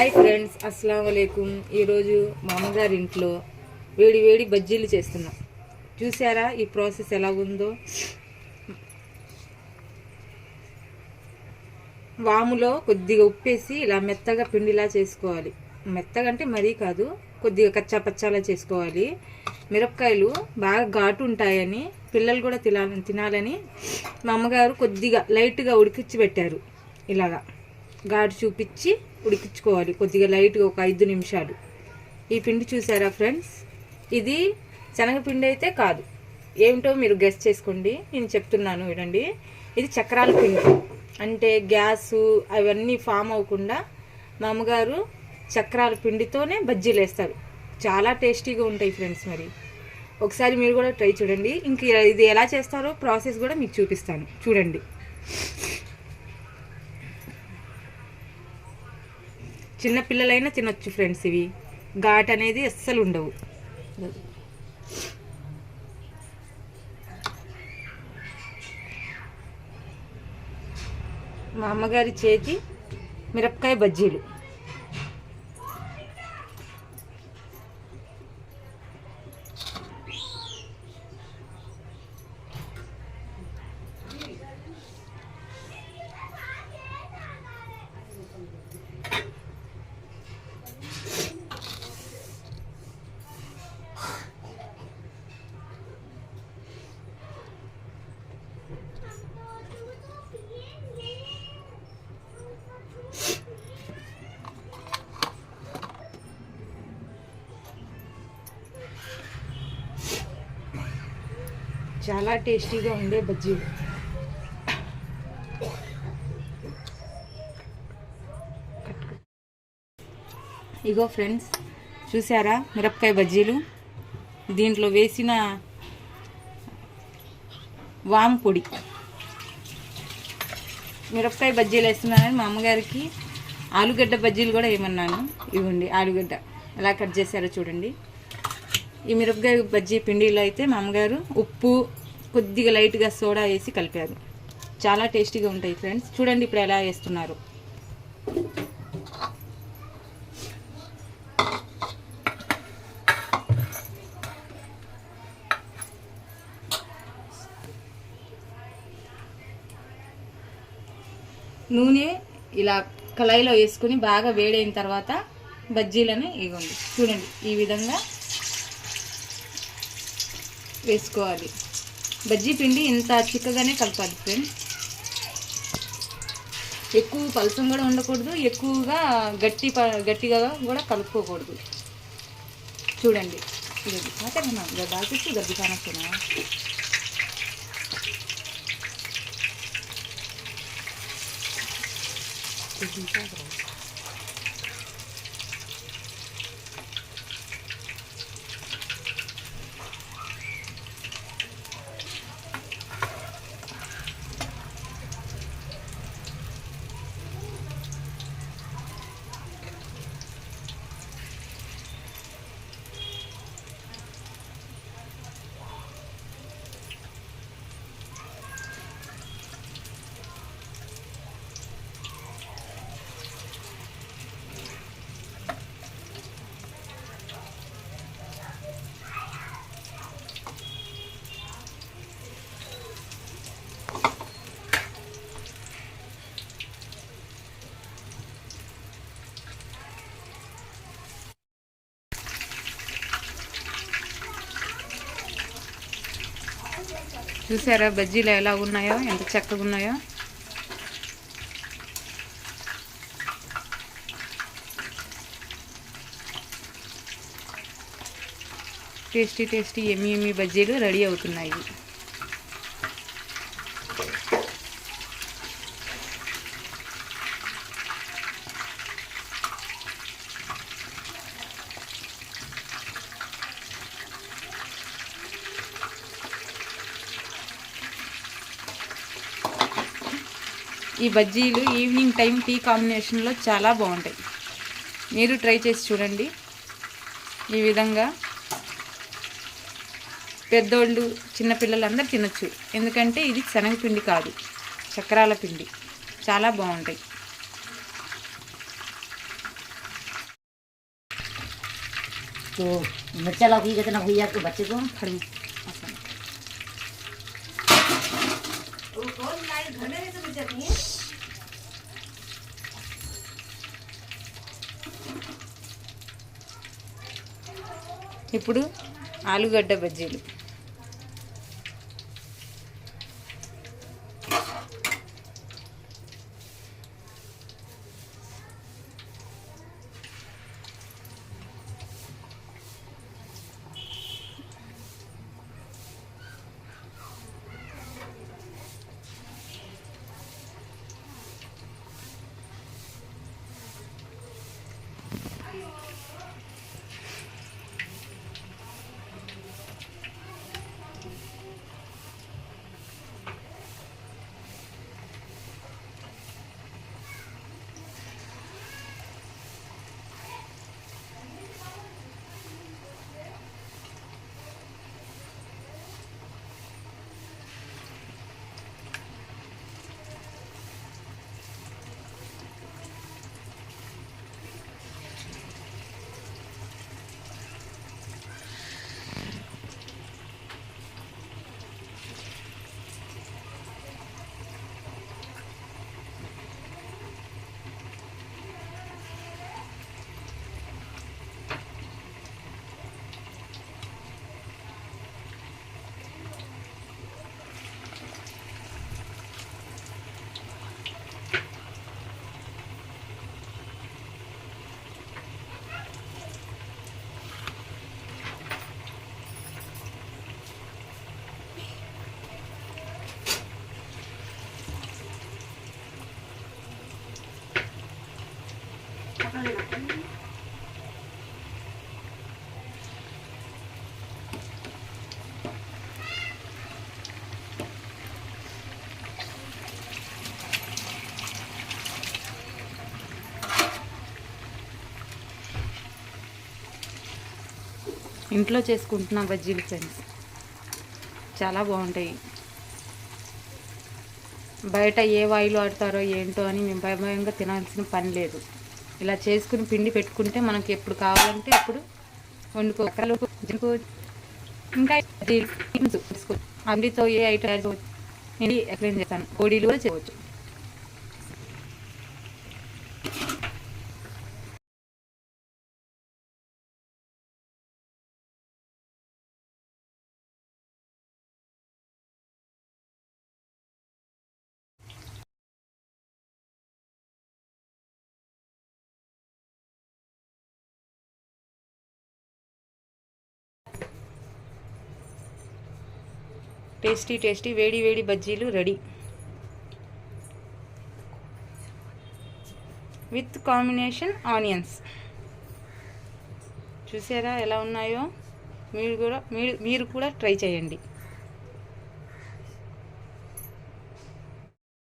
Hi friends, అస్సలం వాలేకుం. ఈరోజు మా అమ్మగారి ఇంట్లో వేడి వేడి బజ్జీలు చేస్తున్నాం. చూసారా ఈ ప్రాసెస్ ఎలా ఉందో? వాములో కొద్దిగా ఉప్పేసి ఇలా మెత్తగా పిండిలా చేసుకోవాలి. మెత్తగా అంటే మరీ కాదు, కొద్దిగా కచ్చా పచ్చాలా చేసుకోవాలి. మిరపకాయలు బాగా ఘాటు ఉంటాయని, పిల్లలు కూడా తినాలని మా అమ్మగారు కొద్దిగా లైట్గా ఉడికించి పెట్టారు. ఇలాగా ఘాటు చూపించి ఉడికించుకోవాలి కొద్దిగా లైట్గా, ఒక 5 నిమిషాలు. ఈ పిండి చూసారా ఫ్రెండ్స్? ఇది శనగపిండి అయితే కాదు, ఏమిటో మీరు గెస్ చేసుకోండి. నేను చెప్తున్నాను వినండి. ఇది చక్రాల పిండి. అంటే గ్యాసు అవన్నీ ఫామ్ అవ్వకుండా మా అమ్మగారు చక్రాల పిండితోనే బజ్జీలు వేస్తారు. చాలా టేస్టీగా ఉంటాయి ఫ్రెండ్స్. మరి ఒకసారి మీరు కూడా ట్రై చూడండి. ఇంక ఇది ఎలా చేస్తారో ప్రాసెస్ కూడా మీకు చూపిస్తాను, చూడండి. చిన్న పిల్లలైనా తినొచ్చు ఫ్రెండ్స్. ఇవి ఘాట్ అనేది అస్సలు ఉండవు. మా అమ్మగారి చేతి మిరపకాయ బజ్జీలు. చాలా టేస్టీగా ఉండే బజ్జీలు. ఇగో ఫ్రెండ్స్, చూసారా మిరపకాయ బజ్జీలు? దీంట్లో వేసిన వాము పొడి. మిరపకాయ బజ్జీలు వేస్తున్నానని మా అమ్మగారికి ఆలుగడ్డ బజ్జీలు కూడా ఏమన్నాను. ఇవ్వండి ఆలుగడ్డ ఎలా కట్ చేశారో చూడండి. ఈ మిరపకాయ బజ్జీ పిండిలో అయితే మా అమ్మగారు ఉప్పు, కొద్దిగా లైట్గా సోడా వేసి కలిపారు. చాలా టేస్టీగా ఉంటాయి ఫ్రెండ్స్. చూడండి ఇప్పుడు ఎలా వేస్తున్నారు. నూనె ఇలా కళాయిలో వేసుకుని బాగా వేడైన తర్వాత బజ్జీలను ఇవ్వండి. చూడండి ఈ విధంగా వేసుకోవాలి. బజ్జీ పిండి ఇంత చిక్కగానే కలపాలి ఫ్రెండ్స్. ఎక్కువ పలసం కూడా ఉండకూడదు, ఎక్కువగా గట్టిగా కూడా కలుపుకోకూడదు. చూడండి ఇది దాల్చేసి గడ్డి కానొస్తున్నా. చూసారా బజ్జీలు ఎలా ఉన్నాయో, ఎంత చక్కగా ఉన్నాయో. టేస్టీ టేస్టీ ఎమ్మి బజ్జీలు రెడీ అవుతున్నాయి. ఈ బజ్జీలు ఈవినింగ్ టైం టీ కాంబినేషన్లో చాలా బాగుంటాయి. మీరు ట్రై చేసి చూడండి. ఈ విధంగా పెద్దోళ్ళు చిన్నపిల్లలు అందరూ తినొచ్చు. ఎందుకంటే ఇది శనగపిండి కాదు, చక్రాల పిండి. చాలా బాగుంటాయి. तो मिर्चा लौकी कितना हुई आपके बच्चे को? खड़ी ఇప్పుడు ఆలుగడ్డ బజ్జీలు. ఇంట్లో చేసుకుంటున్న బజ్జీలు ఫ్రెండ్స్, చాలా బాగుంటాయి. బయట ఏ ఆయిల్ వాడతారో ఏంటో అని మేము భయంగా తినాల్సిన పని లేదు. ఇలా చేసుకుని పిండి పెట్టుకుంటే మనకి ఎప్పుడు కావాలంటే అప్పుడు వండుకోవచ్చు. ఇంకా అండితో ఏ ఐటమ్ నేను ఎక్స్ప్లెయిన్ చేస్తాను. కోడీలు కూడా చేయవచ్చు. టేస్టీ టేస్టీ వేడి వేడి బజ్జీలు రెడీ. With combination onions. చూసారా ఎలా ఉన్నాయో? మీరు కూడా ట్రై చేయండి.